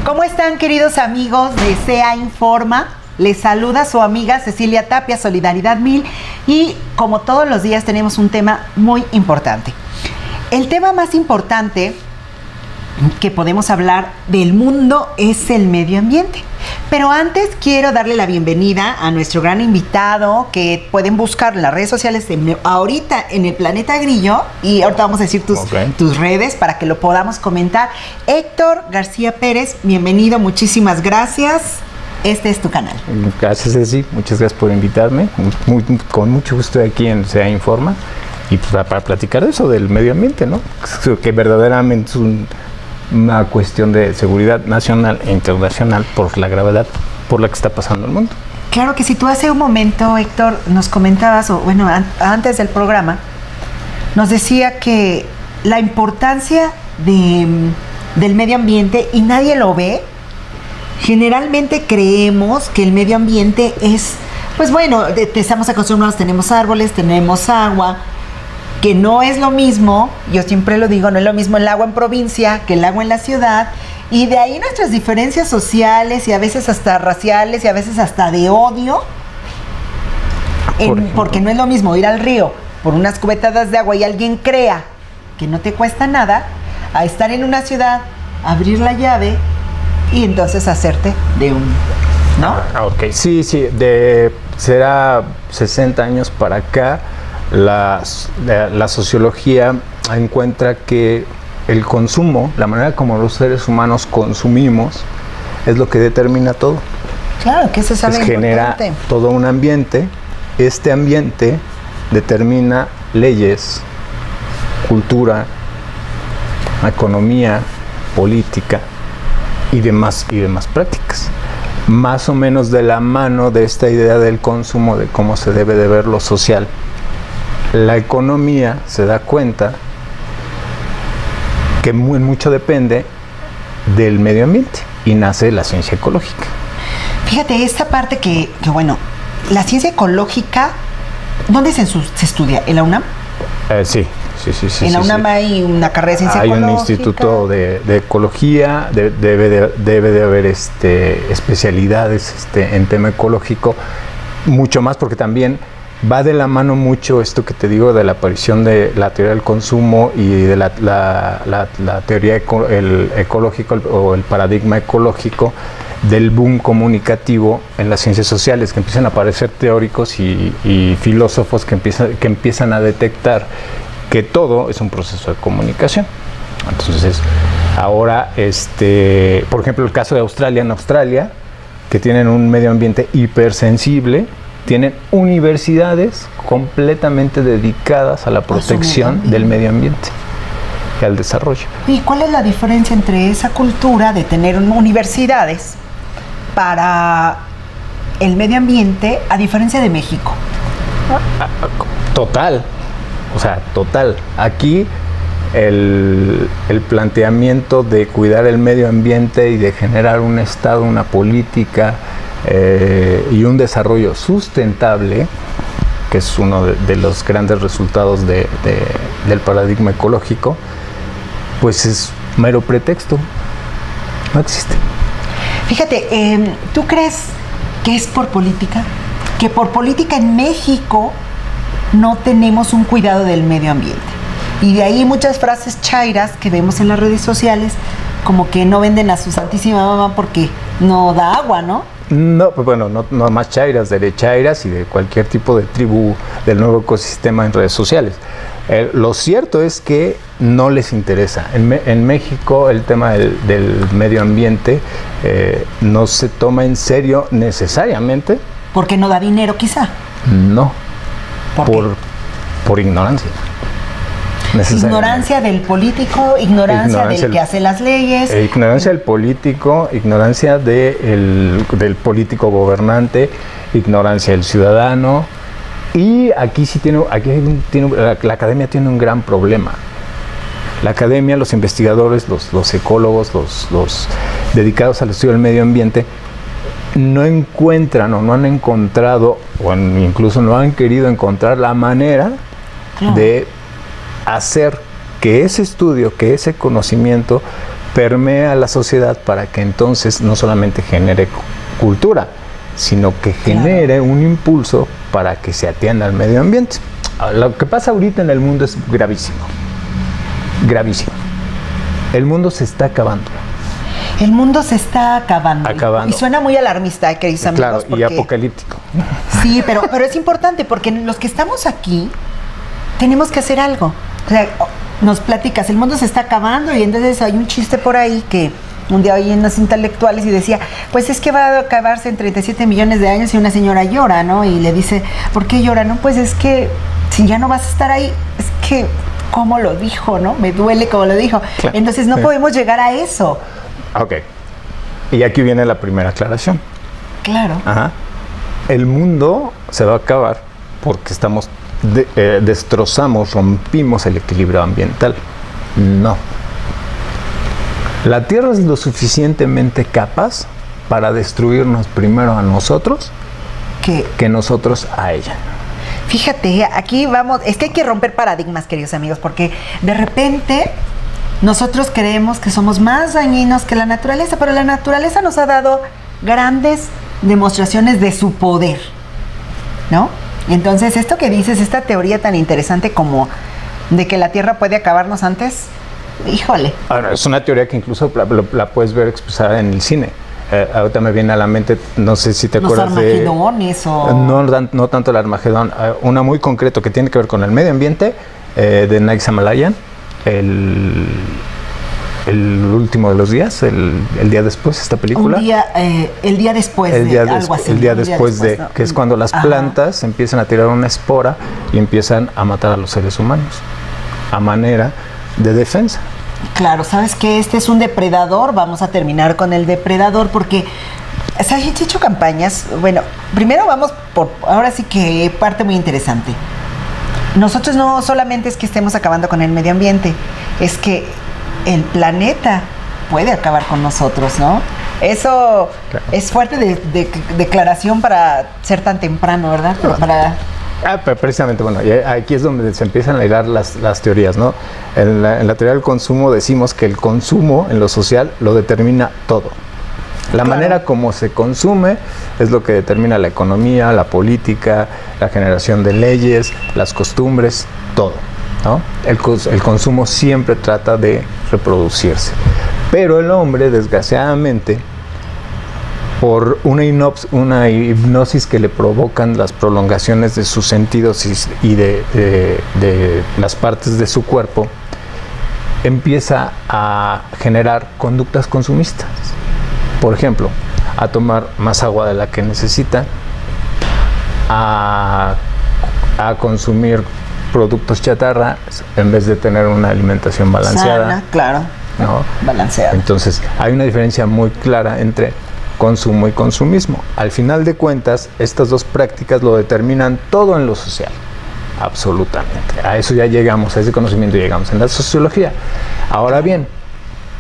¿Cómo están, queridos amigos de SEA Informa? Les saluda su amiga Cecilia Tapia, Solidaridad 1000, y como todos los días tenemos un tema muy importante. El tema más importante que podemos hablar del mundo es el medio ambiente. Pero antes quiero darle la bienvenida a nuestro gran invitado, que pueden buscar en las redes sociales ahorita en el Planeta Grillo, y ahorita vamos a decir tus redes para que lo podamos comentar. Héctor García Pérez, bienvenido, muchísimas gracias. Este es tu canal. Gracias, Ceci, muchas gracias por invitarme. Con mucho gusto aquí en SEA Informa y para platicar de eso, del medio ambiente, ¿no? Que verdaderamente es una cuestión de seguridad nacional e internacional por la gravedad por la que está pasando el mundo. Claro que sí. Tú hace un momento, Héctor, nos comentabas, o bueno, antes del programa, nos decía que la importancia del medio ambiente, y nadie lo ve. Generalmente creemos que el medio ambiente es, pues bueno, estamos acostumbrados, tenemos árboles, tenemos agua, que no es lo mismo, yo siempre lo digo, no es lo mismo el agua en provincia que el agua en la ciudad, y de ahí nuestras diferencias sociales y a veces hasta raciales y a veces hasta de odio, porque no es lo mismo ir al río por unas cubetadas de agua y alguien crea que no te cuesta nada, a estar en una ciudad, abrir la llave y entonces hacerte de un... ¿no? Ok, sí, será 60 años para acá. La sociología encuentra que el consumo, la manera como los seres humanos consumimos, es lo que determina todo. Claro, que eso sabe genera todo un ambiente. Este ambiente determina leyes, cultura, economía, política y demás prácticas. Más o menos de la mano de esta idea del consumo, de cómo se debe de ver lo social, la economía se da cuenta que mucho depende del medio ambiente y nace la ciencia ecológica. Fíjate, esta parte que bueno, la ciencia ecológica, ¿dónde se estudia? ¿En la UNAM? Sí. En la UNAM hay una carrera de ciencia ecológica. Hay un instituto de ecología, debe de haber especialidades en tema ecológico, mucho más porque también va de la mano mucho esto que te digo de la aparición de la teoría del consumo y de la teoría ecológica o el paradigma ecológico del boom comunicativo en las ciencias sociales, que empiezan a aparecer teóricos y filósofos que empiezan a detectar que todo es un proceso de comunicación. Entonces, ahora, por ejemplo, el caso de Australia, en Australia, que tienen un medio ambiente hipersensible, tienen universidades completamente dedicadas a la protección del medio ambiente y al desarrollo. ¿Y cuál es la diferencia entre esa cultura de tener universidades para el medio ambiente a diferencia de México? Total. Aquí el planteamiento de cuidar el medio ambiente y de generar un Estado, una política y un desarrollo sustentable, que es uno de los grandes resultados del paradigma ecológico, pues es mero pretexto, no existe. Fíjate, ¿tú crees que es por política? Que por política en México no tenemos un cuidado del medio ambiente. Y de ahí muchas frases chairas que vemos en las redes sociales, como que no venden a su santísima mamá porque no da agua, ¿no? No, pues bueno, no más chairas, derechairas y de cualquier tipo de tribu del nuevo ecosistema en redes sociales. Lo cierto es que no les interesa. En México el tema del medio ambiente no se toma en serio necesariamente. ¿Porque no da dinero quizá? No. Por ignorancia. Ignorancia del político, ignorancia del que hace las leyes. Ignorancia del político, ignorancia del político gobernante, ignorancia del ciudadano. Y aquí la academia tiene un gran problema. La academia, los investigadores, los ecólogos, los dedicados al estudio del medio ambiente, no encuentran o no han encontrado, o incluso no han querido encontrar la manera de hacer que ese estudio, que ese conocimiento permea a la sociedad para que entonces no solamente genere cultura, sino que genere un impulso para que se atienda al medio ambiente. Lo que pasa ahorita en el mundo es gravísimo. Gravísimo. El mundo se está acabando. El mundo se está acabando. Acabando. Y suena muy alarmista, queridos amigos. Claro, porque... y apocalíptico. Sí, pero es importante porque los que estamos aquí tenemos que hacer algo. O sea, nos platicas, el mundo se está acabando y entonces hay un chiste por ahí que un día oí en los intelectuales y decía, pues es que va a acabarse en 37 millones de años y una señora llora, ¿no? Y le dice, ¿por qué llora? No, pues es que si ya no vas a estar ahí, es que, ¿cómo lo dijo, no? Me duele como lo dijo. Claro, entonces no podemos llegar a eso. Ok. Y aquí viene la primera aclaración. Claro. Ajá. El mundo se va a acabar porque destrozamos, rompimos el equilibrio ambiental. No. La Tierra es lo suficientemente capaz para destruirnos primero a nosotros que nosotros a ella. Fíjate, aquí vamos, es que hay que romper paradigmas, queridos amigos, porque de repente nosotros creemos que somos más dañinos que la naturaleza, pero la naturaleza nos ha dado grandes demostraciones de su poder, ¿no? Entonces, esto que dices, esta teoría tan interesante como de que la Tierra puede acabarnos antes, híjole. Ahora, es una teoría que incluso la puedes ver expresada en el cine. Ahorita me viene a la mente, no sé si te acuerdas de... Los Armagedones o... No tanto el Armagedón, una muy concreto que tiene que ver con el medio ambiente, de Night Shyamalan, el último de los días, el día después, esta película. El día después algo así. El día después de, ¿no? Que es cuando las plantas empiezan a tirar una espora y empiezan a matar a los seres humanos, a manera de defensa. Claro, ¿sabes qué? Este es un depredador, vamos a terminar con el depredador porque se han hecho campañas. Bueno, primero vamos por, ahora sí que parte muy interesante. Nosotros no solamente es que estemos acabando con el medio ambiente, es que el planeta puede acabar con nosotros, ¿no? Eso claro. Es fuerte de declaración para ser tan temprano, ¿verdad? Pero pero precisamente, bueno, aquí es donde se empiezan a hilar las teorías, ¿no? En la teoría del consumo decimos que el consumo en lo social lo determina todo. La manera como se consume es lo que determina la economía, la política, la generación de leyes, las costumbres, todo, ¿no? El consumo siempre trata de reproducirse. Pero el hombre, desgraciadamente, por una hipnosis que le provocan las prolongaciones de sus sentidos y de las partes de su cuerpo, empieza a generar conductas consumistas. Por ejemplo, a tomar más agua de la que necesita, a consumir productos chatarra en vez de tener una alimentación balanceada. Sana, claro, ¿no? Balanceada. Entonces, hay una diferencia muy clara entre consumo y consumismo. Al final de cuentas, estas dos prácticas lo determinan todo en lo social. Absolutamente. A eso ya llegamos, a ese conocimiento llegamos en la sociología. Ahora bien,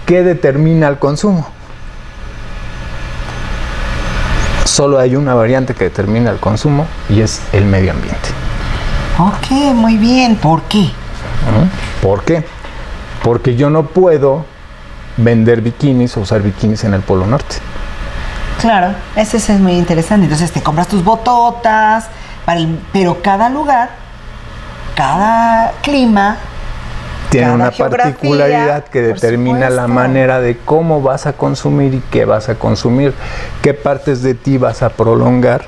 ¿qué determina el consumo? Solo hay una variante que determina el consumo y es el medio ambiente. Ok, muy bien. ¿Por qué? ¿Por qué? Porque yo no puedo vender bikinis o usar bikinis en el Polo Norte. Claro, ese es muy interesante. Entonces te compras tus bototas, pero cada lugar, cada clima, tiene una particularidad que determina la manera de cómo vas a consumir y qué vas a consumir, qué partes de ti vas a prolongar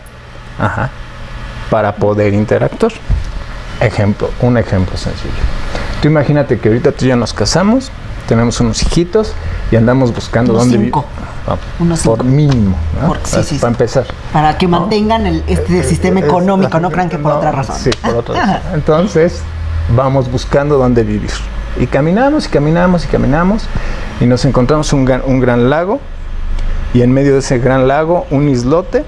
para poder interactuar. Un ejemplo sencillo. Tú imagínate que ahorita tú y yo nos casamos, tenemos unos hijitos y andamos buscando dónde vivir. Por mínimo, ¿no? Para empezar. Para que mantengan este sistema económico, no crean que por otra razón. Sí, por otra razón. Entonces, vamos buscando dónde vivir. Y caminamos y caminamos y caminamos y nos encontramos un gran lago y en medio de ese gran lago un islote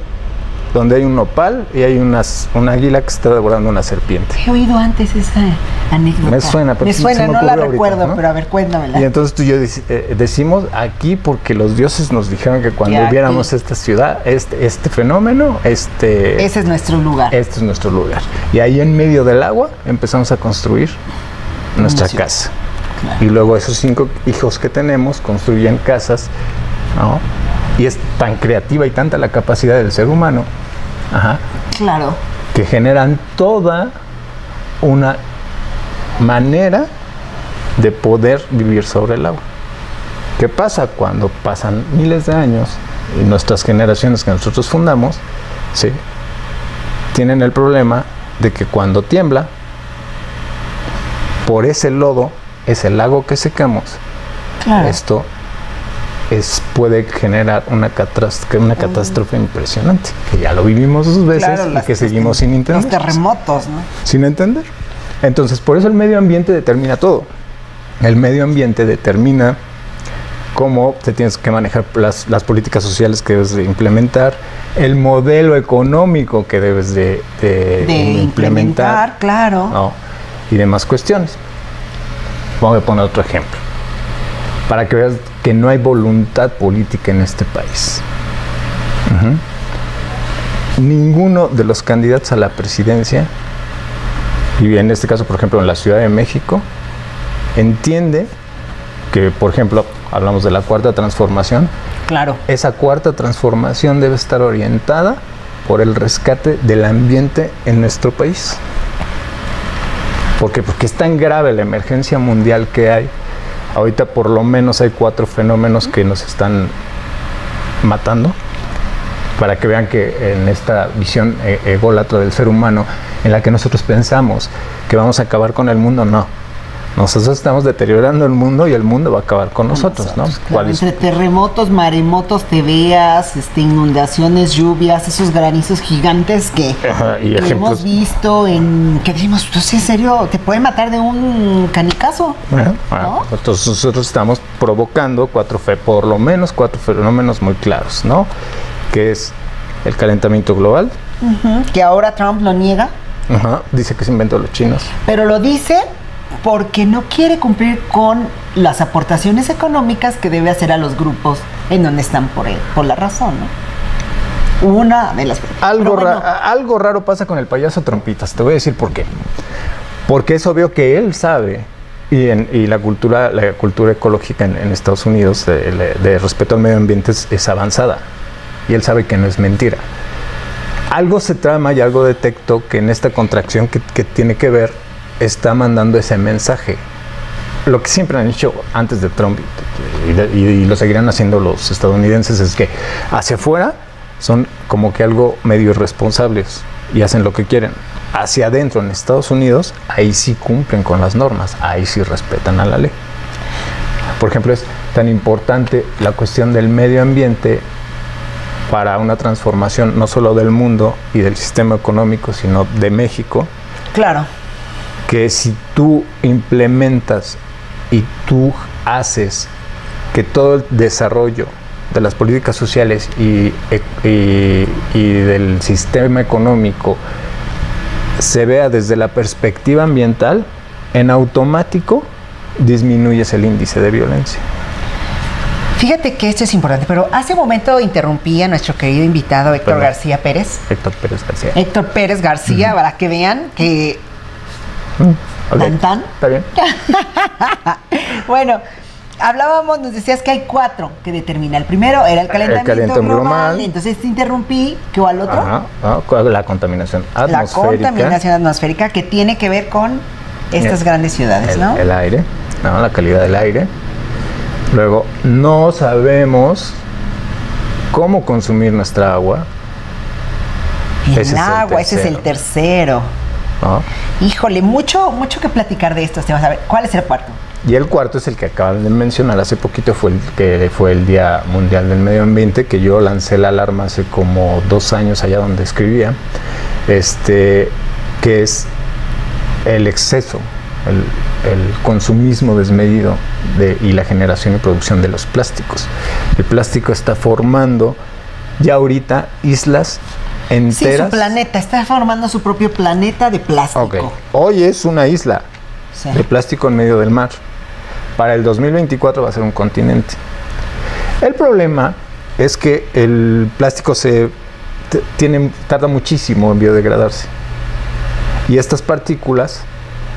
donde hay un nopal y hay un águila que está devorando una serpiente. He oído antes esa anécdota. Me suena, pero no la recuerdo, ¿no? Pero a ver, cuéntamela. Y entonces tú y yo decimos aquí porque los dioses nos dijeron que cuando viéramos esta ciudad, este fenómeno, ese es nuestro lugar. Este es nuestro lugar. Y ahí en medio del agua empezamos a construir nuestra casa. Claro. Y luego esos 5 hijos que tenemos construyen casas, ¿no? Y es tan creativa y tanta la capacidad del ser humano, claro, que generan toda una manera de poder vivir sobre el agua. ¿Qué pasa cuando pasan miles de años y nuestras generaciones que nosotros fundamos, ¿sí?, tienen el problema de que cuando tiembla, por ese lodo, ese lago que secamos, claro, esto puede generar una catástrofe impresionante, que ya lo vivimos 2 veces, claro, y que seguimos sin entender. Los terremotos, ¿no? Sin entender. Entonces, por eso el medio ambiente determina todo. El medio ambiente determina cómo te tienes que manejar las políticas sociales que debes de implementar, el modelo económico que debes de implementar, claro, ¿no?, y demás cuestiones. Vamos a poner otro ejemplo, para que veas que no hay voluntad política en este país. Ninguno de los candidatos a la presidencia, y en este caso, por ejemplo, en la Ciudad de México, entiende que, por ejemplo, hablamos de la cuarta transformación. Claro. Esa cuarta transformación debe estar orientada por el rescate del ambiente en nuestro país. ¿Por qué? Porque es tan grave la emergencia mundial que hay. Ahorita por lo menos hay 4 fenómenos que nos están matando, para que vean que en esta visión ególatra del ser humano, en la que nosotros pensamos que vamos a acabar con el mundo, no. Nosotros estamos deteriorando el mundo y el mundo va a acabar con nosotros, ¿no? Claro, entre terremotos, maremotos, tebeas, inundaciones, lluvias, esos granizos gigantes que hemos visto, que decimos, pues en serio, te puede matar de un canicazo. ¿No? Entonces nosotros estamos provocando por lo menos 4 fenómenos muy claros, ¿no? Que es el calentamiento global. Que ahora Trump lo niega. Dice que se inventó los chinos. Pero lo dice porque no quiere cumplir con las aportaciones económicas que debe hacer a los grupos en donde están por la razón, ¿no? Una de las... Algo raro pasa con el payaso Trompitas, te voy a decir por qué. Porque es obvio que él sabe, y la cultura ecológica en Estados Unidos de respeto al medio ambiente es avanzada, y él sabe que no es mentira. Algo se trama y algo detectó que en esta contracción que tiene que ver, está mandando ese mensaje. Lo que siempre han dicho antes de Trump, y lo seguirán haciendo los estadounidenses, es que hacia afuera son como que algo medio irresponsables y hacen lo que quieren. Hacia adentro, en Estados Unidos, ahí sí cumplen con las normas, ahí sí respetan a la ley. Por ejemplo, es tan importante la cuestión del medio ambiente para una transformación no solo del mundo y del sistema económico, sino de México. Claro. Que si tú implementas y tú haces que todo el desarrollo de las políticas sociales y del sistema económico se vea desde la perspectiva ambiental, en automático disminuyes el índice de violencia. Fíjate que esto es importante, pero hace un momento interrumpí a nuestro querido invitado Héctor García Pérez. Héctor Pérez García, para que vean que... Okay. ¿Tan? Está bien. Bueno, hablábamos, nos decías que hay 4 que determina. El primero era el calentamiento global. Entonces te interrumpí. ¿Qué va al otro? La contaminación atmosférica. La contaminación atmosférica, que tiene que ver con estas grandes ciudades, ¿no? El aire, la calidad del aire. Luego, no sabemos cómo consumir nuestra agua. Ese es el tercero. Híjole, mucho que platicar de estos temas. A ver, ¿cuál es el cuarto? Y el cuarto es el que acaban de mencionar hace poquito, fue el Día Mundial del Medio Ambiente, que yo lancé la alarma hace como 2 años allá donde escribía, que es el exceso, el consumismo desmedido y la generación y producción de los plásticos. El plástico está formando ya ahorita islas enteras. Sí, su planeta, está formando su propio planeta de plástico. Okay. Hoy es una isla de plástico en medio del mar. Para el 2024 va a ser un continente. El problema es que el plástico tarda muchísimo en biodegradarse. Y estas partículas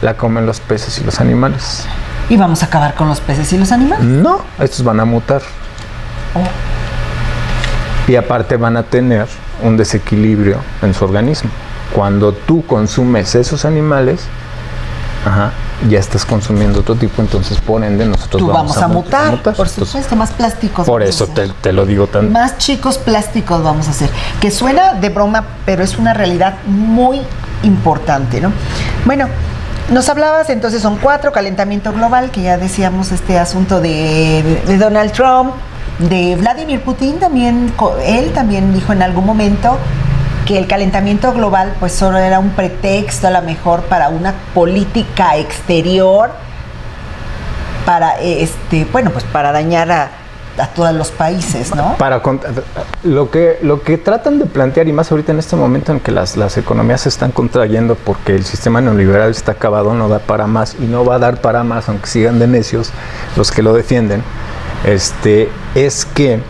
la comen los peces y los animales. ¿Y vamos a acabar con los peces y los animales? No, estos van a mutar. Y aparte van a tener un desequilibrio en su organismo. Cuando tú consumes esos animales, ya estás consumiendo otro tipo, entonces por ende nosotros vamos a mutar. Por supuesto, entonces, más plásticos. Por eso te lo digo tan... Más chicos plásticos vamos a hacer. Que suena de broma, pero es una realidad muy importante, ¿no? Bueno, nos hablabas, entonces son 4, calentamiento global, que ya decíamos este asunto de Donald Trump, de Vladimir Putin también, él también dijo en algún momento que el calentamiento global pues solo era un pretexto a lo mejor para una política exterior para para dañar a todos los países, ¿no? Lo que tratan de plantear, y más ahorita en este momento en que las economías se están contrayendo porque el sistema neoliberal está acabado, no da para más y no va a dar para más, aunque sigan de necios los que lo defienden, es que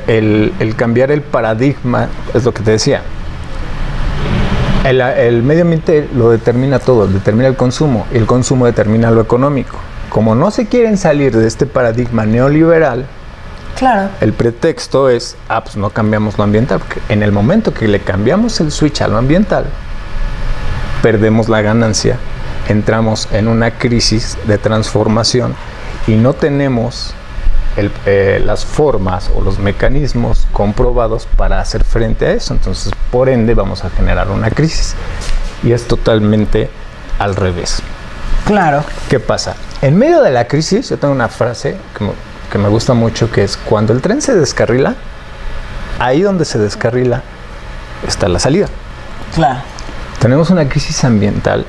el cambiar el paradigma, es lo que te decía, el medio ambiente lo determina todo, determina el consumo, y el consumo determina lo económico. Como no se quieren salir de este paradigma neoliberal, claro, el pretexto es, pues no cambiamos lo ambiental, porque en el momento que le cambiamos el switch a lo ambiental, perdemos la ganancia, entramos en una crisis de transformación y no tenemos las formas o los mecanismos comprobados para hacer frente a eso. Entonces, por ende, vamos a generar una crisis. Y es totalmente al revés. Claro. ¿Qué pasa? En medio de la crisis, yo tengo una frase que me gusta mucho, que es: cuando el tren se descarrila, ahí donde se descarrila está la salida. Claro. Tenemos una crisis ambiental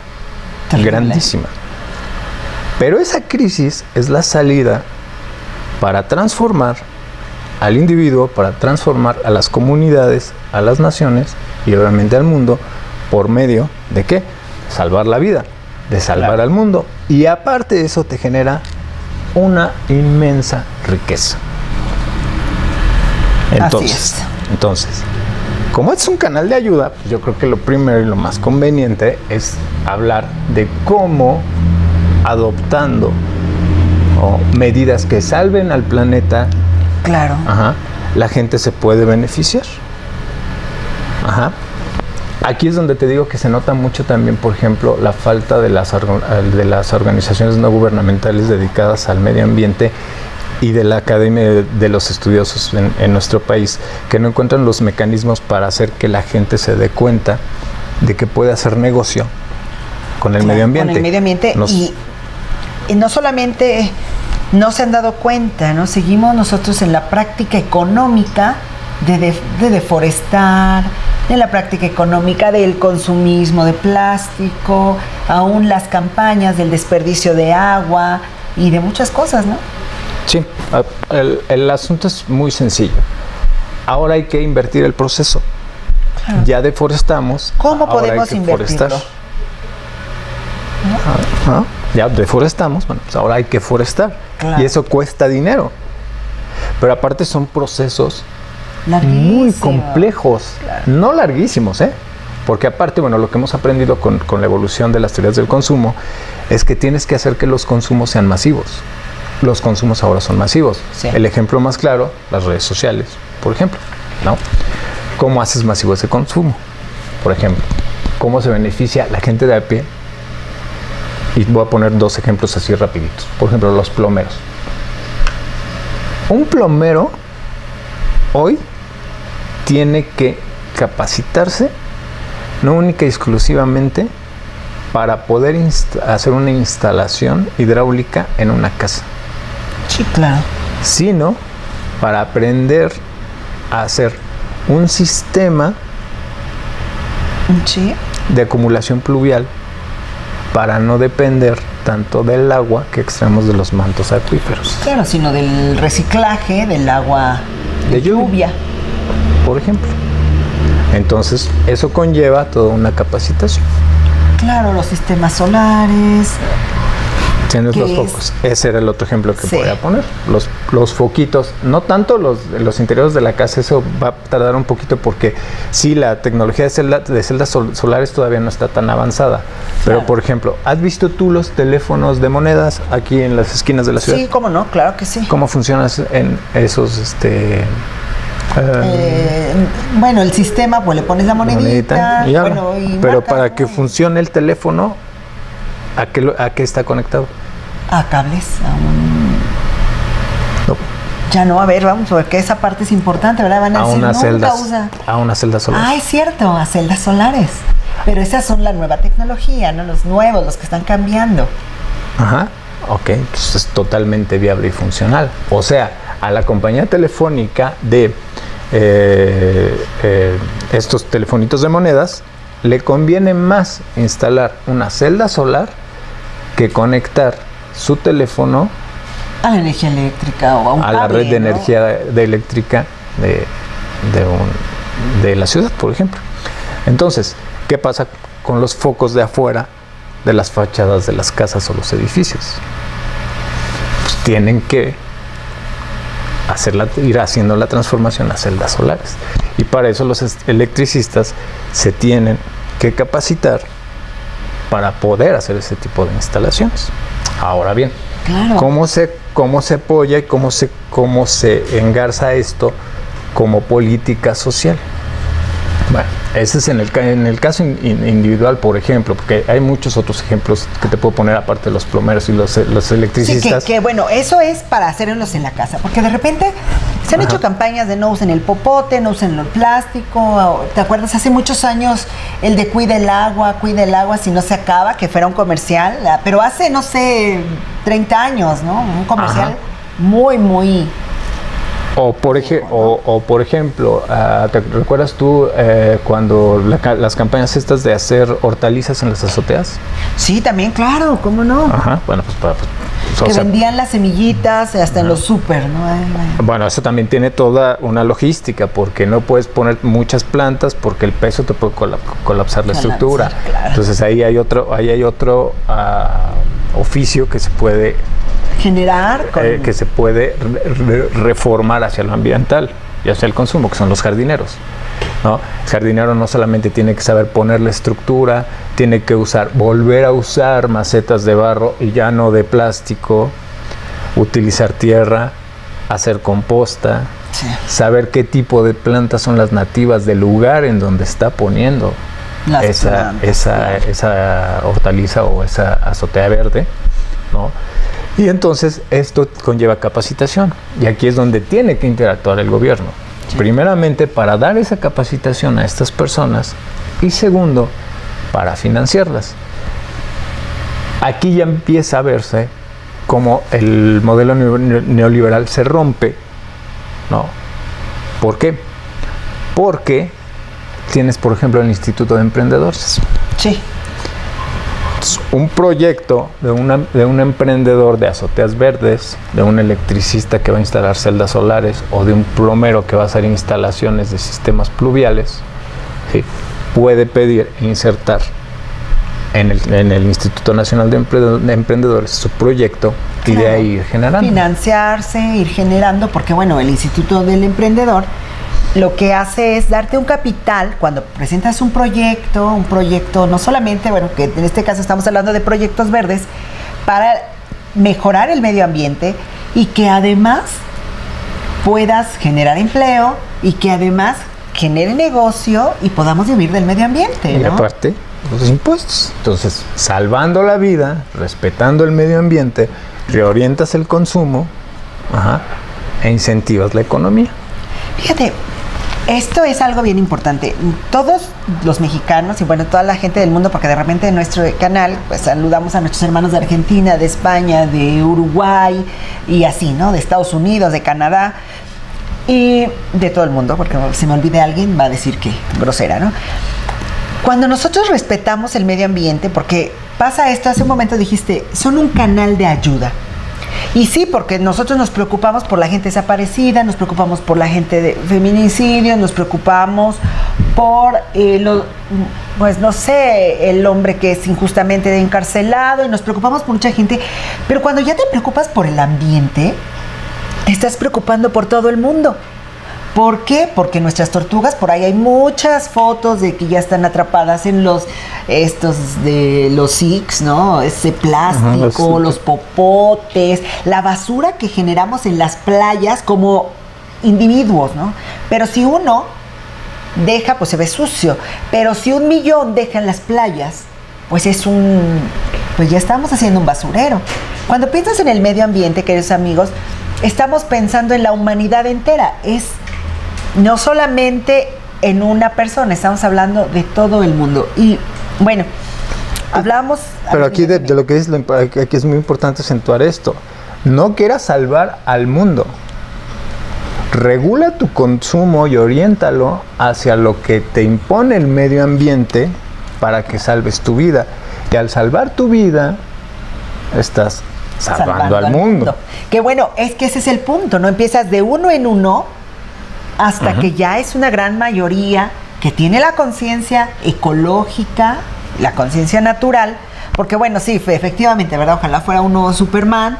terrible, grandísima. Pero esa crisis es la salida para transformar al individuo, para transformar a las comunidades, a las naciones y obviamente al mundo, por medio de ¿qué? Salvar la vida, de salvar al mundo. Y aparte de eso te genera una inmensa riqueza. Entonces, como es un canal de ayuda, yo creo que lo primero y lo más conveniente es hablar de cómo, adoptando medidas que salven al planeta, claro, la gente se puede beneficiar. Aquí es donde te digo que se nota mucho también, por ejemplo, la falta de las organizaciones no gubernamentales dedicadas al medio ambiente y de la Academia de los Estudiosos en nuestro país, que no encuentran los mecanismos para hacer que la gente se dé cuenta de que puede hacer negocio con el medio ambiente. Con el medio ambiente y no solamente no se han dado cuenta, ¿no? Seguimos nosotros en la práctica económica de deforestar, en la práctica económica del consumismo de plástico, aún las campañas del desperdicio de agua y de muchas cosas, ¿no? Sí, el asunto es muy sencillo. Ahora hay que invertir el proceso. Claro. Ya deforestamos. ¿Cómo podemos invertirlo? Ya deforestamos, bueno, pues ahora hay que forestar. Claro. Y eso cuesta dinero. Pero aparte son procesos muy complejos, claro. No larguísimos, porque aparte, bueno, lo que hemos aprendido con la evolución de las teorías del consumo es que tienes que hacer que los consumos sean masivos. Los consumos ahora son masivos. Sí. El ejemplo más claro, las redes sociales, por ejemplo, ¿no? ¿Cómo haces masivo ese consumo? Por ejemplo, ¿cómo se beneficia la gente de a pie? Y voy a poner 2 ejemplos así rapiditos. Por ejemplo, los plomeros. Un plomero hoy tiene que capacitarse, no única y exclusivamente para poder hacer una instalación hidráulica en una casa. Sí, claro. Sino para aprender a hacer un sistema de acumulación pluvial para no depender tanto del agua que extraemos de los mantos acuíferos. Claro, sino del reciclaje del agua de lluvia, por ejemplo. Entonces, eso conlleva toda una capacitación. Claro, los sistemas solares. Tienes los focos. Ese era el otro ejemplo que podía poner. Los foquitos, no tanto los interiores de la casa, eso va a tardar un poquito porque sí, la tecnología de celdas solares todavía no está tan avanzada. Pero, por ejemplo, ¿has visto tú los teléfonos de monedas aquí en las esquinas de la ciudad? Sí, cómo no, claro que sí. ¿Cómo funcionan en esos, bueno, el sistema, pues le pones la monedita. Pero para que funcione el teléfono, ¿a qué está conectado? A cables, No. Ya no, a ver, vamos, porque esa parte es importante, ¿verdad? Van a decir, a una celda solar. Ah, es cierto, a celdas solares. Pero esas son la nueva tecnología, ¿no? Los nuevos, los que están cambiando. Ajá, ok, entonces es totalmente viable y funcional. O sea, a la compañía telefónica de estos telefonitos de monedas, le conviene más instalar una celda solar que conectar su teléfono a la energía eléctrica o a un cable, la red de energía eléctrica de la ciudad, por ejemplo. Entonces, ¿qué pasa con los focos de afuera de las fachadas de las casas o los edificios? Pues tienen que ir haciendo la transformación a celdas solares. Y para eso los electricistas se tienen que capacitar para poder hacer ese tipo de instalaciones. Ahora bien, claro, ¿cómo se apoya y cómo se engarza esto como política social? Bueno, ese es en el caso individual, por ejemplo, porque hay muchos otros ejemplos que te puedo poner aparte de los plomeros y los electricistas. Sí, que bueno, eso es para hacerlos en la casa, porque de repente se han hecho campañas de no usen el popote, no usen el plástico. ¿Te acuerdas? Hace muchos años el de cuida el agua si no se acaba, que fuera un comercial, pero hace, no sé, 30 años, ¿no? Un comercial muy... O por ejemplo, ¿te recuerdas tú cuando las campañas estas de hacer hortalizas en las azoteas? Sí, también, claro, ¿cómo no? Ajá, bueno, pues vendían las semillitas hasta en los súper, ¿no? Bueno, eso también tiene toda una logística, porque no puedes poner muchas plantas porque el peso te puede colapsar la estructura. Claro. Entonces ahí hay otro oficio que se puede generar, que se puede reformar hacia lo ambiental y hacia el consumo, que son los jardineros, ¿no? El jardinero no solamente tiene que saber poner la estructura, tiene que volver a usar macetas de barro y ya no de plástico, utilizar tierra, hacer composta, saber qué tipo de plantas son las nativas del lugar en donde está poniendo esa hortaliza o esa azotea verde, ¿no? Y entonces esto conlleva capacitación, y aquí es donde tiene que interactuar el gobierno. Primeramente, para dar esa capacitación a estas personas, y segundo, para financiarlas. Aquí ya empieza a verse cómo el modelo neoliberal se rompe, ¿no? ¿Por qué? Porque tienes, por ejemplo, el Instituto de Emprendedores. Sí. Un proyecto de un emprendedor de azoteas verdes, de un electricista que va a instalar celdas solares o de un plomero que va a hacer instalaciones de sistemas pluviales, ¿sí?, puede pedir e insertar en el Instituto Nacional de Emprendedores su proyecto, claro, y de ahí ir generando. Financiarse, ir generando, porque bueno, el Instituto del Emprendedor lo que hace es darte un capital cuando presentas un proyecto no solamente, bueno, que en este caso estamos hablando de proyectos verdes, para mejorar el medio ambiente y que además puedas generar empleo y que además genere negocio y podamos vivir del medio ambiente, ¿no? Y aparte, los impuestos. Entonces, salvando la vida, respetando el medio ambiente, reorientas el consumo, e incentivas la economía. Fíjate, esto es algo bien importante. Todos los mexicanos y bueno, toda la gente del mundo, porque de repente en nuestro canal pues saludamos a nuestros hermanos de Argentina, de España, de Uruguay y así, ¿no? De Estados Unidos, de Canadá y de todo el mundo, porque si me olvide alguien va a decir que grosera, ¿no? Cuando nosotros respetamos el medio ambiente, porque pasa esto, hace un momento dijiste, son un canal de ayuda. Y sí, porque nosotros nos preocupamos por la gente desaparecida, nos preocupamos por la gente de feminicidio, nos preocupamos por pues no sé, el hombre que es injustamente encarcelado, y nos preocupamos por mucha gente, pero cuando ya te preocupas por el ambiente, te estás preocupando por todo el mundo. ¿Por qué? Porque nuestras tortugas, por ahí hay muchas fotos de que ya están atrapadas en estos de los SICs, ¿no? Ese plástico, los popotes, la basura que generamos en las playas como individuos, ¿no? Pero si uno deja, pues se ve sucio. Pero si 1 millón deja en las playas, pues pues ya estamos haciendo un basurero. Cuando piensas en el medio ambiente, queridos amigos, estamos pensando en la humanidad entera. Es no solamente en una persona, estamos hablando de todo el mundo. Y bueno, hablamos... Pero aquí de lo que es, aquí es muy importante acentuar esto. No quieras salvar al mundo. Regula tu consumo y oriéntalo hacia lo que te impone el medio ambiente para que salves tu vida. Y al salvar tu vida, estás salvando al mundo. Que bueno, es que ese es el punto, ¿no? Empiezas de uno en uno hasta que ya es una gran mayoría que tiene la conciencia ecológica, la conciencia natural, porque bueno, sí, efectivamente, ¿verdad? Ojalá fuera uno Superman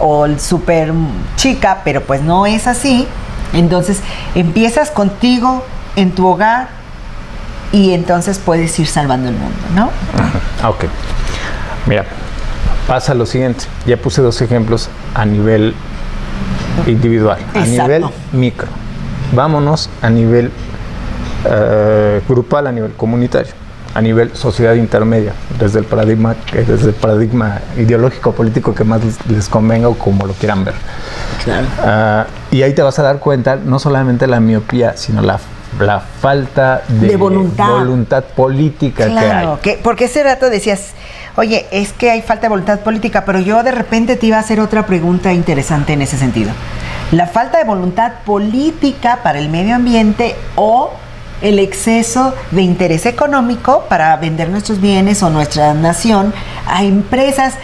o el super chica, pero pues no es así. Entonces empiezas contigo, en tu hogar, y entonces puedes ir salvando el mundo, ¿no? Ok. Mira, pasa lo siguiente. Ya puse 2 ejemplos a nivel individual, a nivel micro. Vámonos a nivel grupal, a nivel comunitario, a nivel sociedad intermedia, desde el paradigma ideológico político que más les convenga o como lo quieran ver. Claro. Y ahí te vas a dar cuenta no solamente la miopía, sino la falta de voluntad política, claro, que hay. Porque ese rato decías, oye, es que hay falta de voluntad política, pero yo de repente te iba a hacer otra pregunta interesante en ese sentido. La falta de voluntad política para el medio ambiente o el exceso de interés económico para vender nuestros bienes o nuestra nación a empresas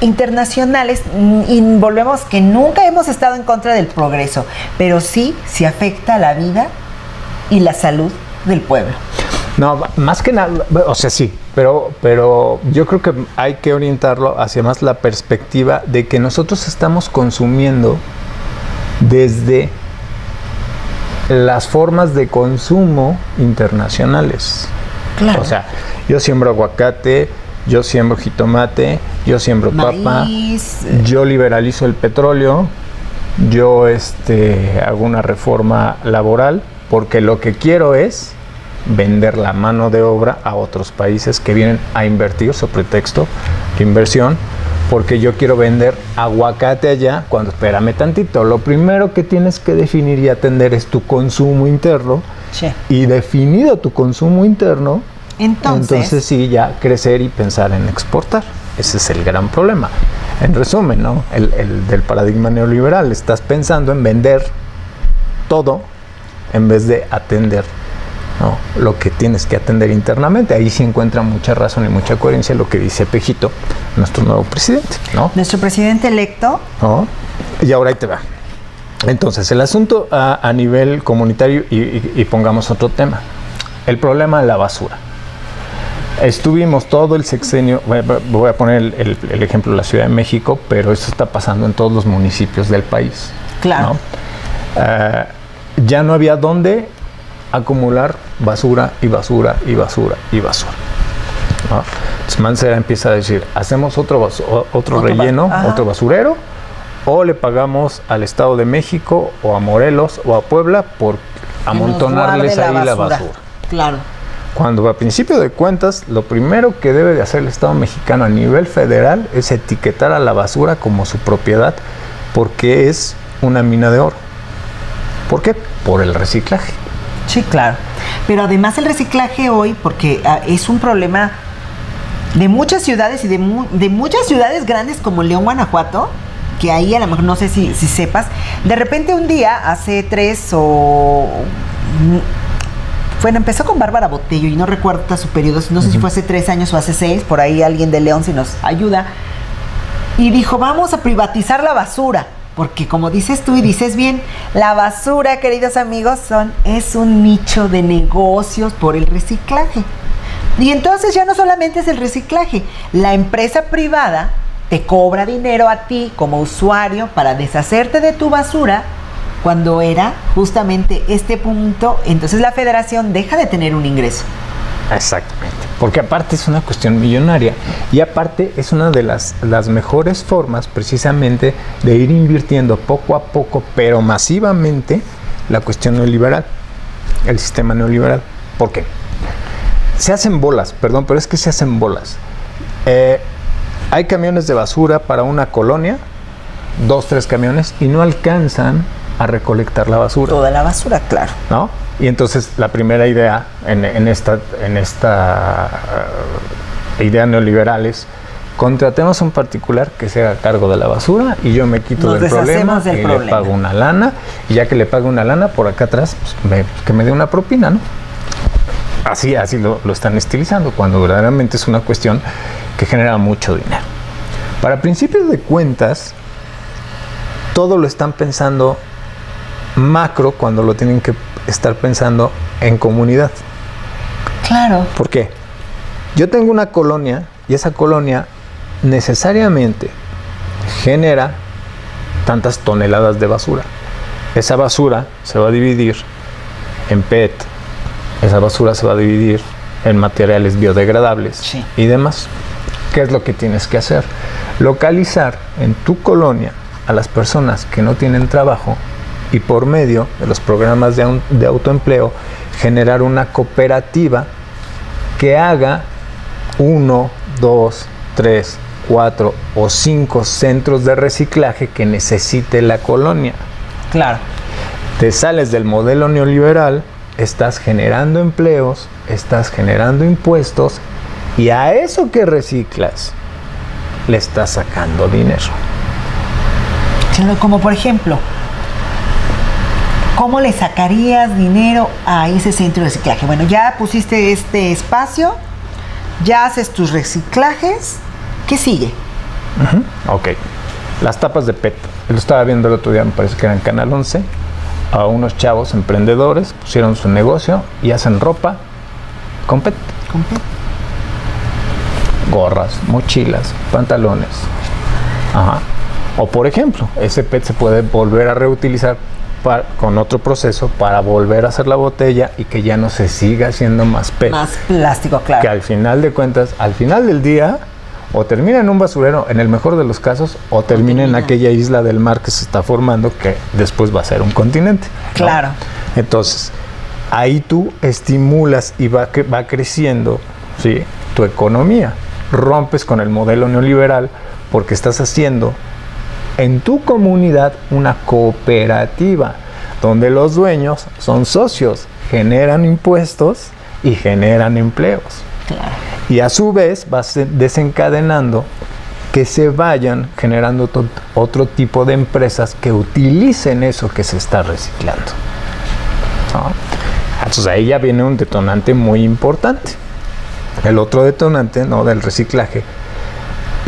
internacionales, y volvemos que nunca hemos estado en contra del progreso, pero sí afecta la vida y la salud del pueblo. No, más que nada, o sea, sí, pero yo creo que hay que orientarlo hacia más la perspectiva de que nosotros estamos consumiendo desde las formas de consumo internacionales. Claro. O sea, yo siembro aguacate, yo siembro jitomate, yo siembro papa, yo liberalizo el petróleo, yo hago una reforma laboral, porque lo que quiero es vender la mano de obra a otros países que vienen a invertir sobre pretexto de inversión, porque yo quiero vender aguacate allá, cuando espérame tantito, lo primero que tienes que definir y atender es tu consumo interno, sí. Y definido tu consumo interno, entonces sí, ya crecer y pensar en exportar. Ese es el gran problema. En resumen, ¿no? El del paradigma neoliberal, estás pensando en vender todo en vez de atender, ¿no?, lo que tienes que atender internamente. Ahí sí encuentra mucha razón y mucha coherencia lo que dice Pejito, nuestro nuevo presidente, ¿no? Nuestro presidente electo. ¿No? Y ahora ahí te va. Entonces, el asunto a nivel comunitario, y pongamos otro tema, el problema de la basura. Estuvimos todo el sexenio, voy a poner el ejemplo de la Ciudad de México, pero eso está pasando en todos los municipios del país. Claro. ¿No? Ya no había dónde acumular basura y basura y basura y basura, ¿no? Entonces Mancera empieza a decir, hacemos otro relleno, otro basurero, o le pagamos al Estado de México o a Morelos o a Puebla por amontonarles ahí la basura. Claro. Cuando a principio de cuentas, lo primero que debe de hacer el Estado mexicano a nivel federal es etiquetar a la basura como su propiedad, porque es una mina de oro. ¿Por qué? Por el reciclaje. Sí, claro. Pero además el reciclaje hoy, porque es un problema de muchas ciudades y de muchas ciudades grandes como León, Guanajuato, que ahí a lo mejor no sé si sepas, de repente un día, hace 3 o... Bueno, empezó con Bárbara Botello y no recuerdo su periodo, no sé si fue hace 3 años o hace 6, por ahí alguien de León si nos ayuda, y dijo, vamos a privatizar la basura. porque como dices tú y dices bien, la basura, queridos amigos, es un nicho de negocios por el reciclaje. Y entonces ya no solamente es el reciclaje, la empresa privada te cobra dinero a ti como usuario para deshacerte de tu basura, cuando era justamente este punto, entonces la federación deja de tener un ingreso. Exactamente, porque aparte es una cuestión millonaria y aparte es una de las mejores formas precisamente de ir invirtiendo poco a poco, pero masivamente, la cuestión neoliberal, el sistema neoliberal. ¿Por qué? Se hacen bolas, perdón, pero es que se hacen bolas. Hay camiones de basura para una colonia, 2, 3 camiones, y no alcanzan a recolectar la basura. Toda la basura, claro. ¿No? Y entonces la primera idea en esta idea neoliberal es: contratemos a un particular que se haga cargo de la basura y yo me quito del problema y le pago una lana, y ya que le pago una lana, por acá atrás, pues, que me dé una propina, ¿no? Así lo están estilizando, cuando verdaderamente es una cuestión que genera mucho dinero. Para principios de cuentas, todo lo están pensando macro cuando lo tienen que estar pensando en comunidad. Claro. ¿Por qué? Yo tengo una colonia y esa colonia necesariamente genera tantas toneladas de basura. Esa basura se va a dividir en PET, esa basura se va a dividir en materiales biodegradables, sí, y demás. ¿Qué es lo que tienes que hacer? Localizar en tu colonia a las personas que no tienen trabajo y por medio de los programas de autoempleo generar una cooperativa que haga 1, 2, 3, 4 o 5 centros de reciclaje que necesite la colonia. Claro. Te sales del modelo neoliberal, estás generando empleos, estás generando impuestos y a eso que reciclas le estás sacando dinero. Como por ejemplo, ¿cómo le sacarías dinero a ese centro de reciclaje? Bueno, ya pusiste este espacio, ya haces tus reciclajes, ¿qué sigue? Ok, las tapas de PET. Lo estaba viendo el otro día, me parece que era en Canal 11, a unos chavos emprendedores, pusieron su negocio y hacen ropa con PET. ¿Con PET? Gorras, mochilas, pantalones. Ajá. O por ejemplo, ese PET se puede volver a reutilizar con otro proceso para volver a hacer la botella y que ya no se siga haciendo más PET. Más plástico, claro. Que al final de cuentas, al final del día, o termina en un basurero, en el mejor de los casos, o termina en aquella isla del mar que se está formando, que después va a ser un continente, ¿no? Claro. Entonces, ahí tú estimulas y va creciendo, ¿sí?, tu economía. Rompes con el modelo neoliberal porque estás haciendo en tu comunidad una cooperativa donde los dueños son socios, generan impuestos y generan empleos. Claro. Y a su vez vas desencadenando que se vayan generando otro tipo de empresas que utilicen eso que se está reciclando, ¿no? Entonces ahí ya viene un detonante muy importante. El otro detonante, ¿no?, del reciclaje.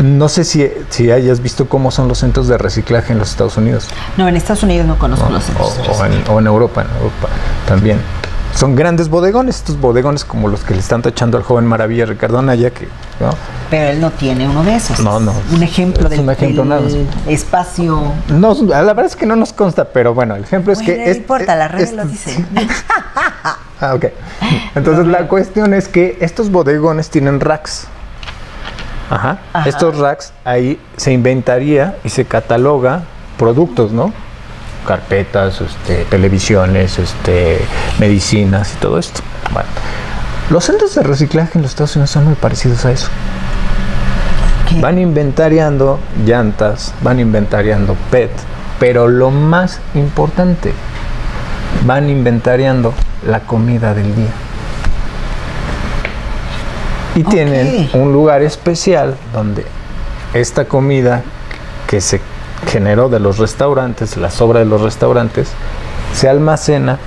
No sé si hayas visto cómo son los centros de reciclaje en los Estados Unidos. No, en Estados Unidos no conozco los centros. O en Europa también. Son grandes bodegones, estos bodegones como los que le están tachando al joven maravilla Ricardo Anaya, que, ¿no? Pero él no tiene uno de esos. No. Un ejemplo del nada más. Espacio. No, la verdad es que no nos consta, pero bueno, el ejemplo es que... No importa, las redes lo dicen. Ok. Entonces la cuestión es que estos bodegones tienen racks. Ajá. Estos racks, ahí se inventaría y se cataloga productos, ¿no? Carpetas, televisiones, medicinas y todo esto. Bueno, los centros de reciclaje en los Estados Unidos son muy parecidos a eso. ¿Qué? Van inventariando llantas, van inventariando PET, pero lo más importante, van inventariando la comida del día. Y tienen un lugar especial donde esta comida que se generó de los restaurantes, la sobra de los restaurantes, se almacena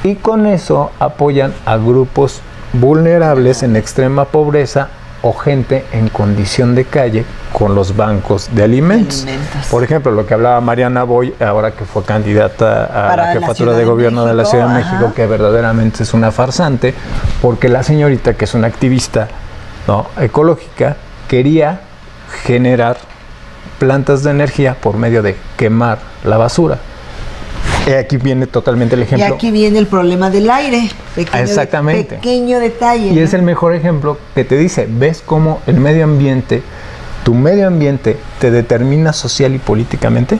y con eso apoyan a grupos vulnerables en extrema pobreza o gente en condición de calle con los bancos de alimentos. Por ejemplo, lo que hablaba Mariana Boy, ahora que fue candidata a la jefatura de gobierno de la Ciudad de México, que verdaderamente es una farsante, porque la señorita, que es una activista, ¿no?, ecológica, quería generar plantas de energía por medio de quemar la basura. Aquí viene totalmente el ejemplo. Y aquí viene el problema del aire. Exactamente. Pequeño detalle. Y es el mejor ejemplo que te dice, ves cómo el medio ambiente, tu medio ambiente te determina social y políticamente.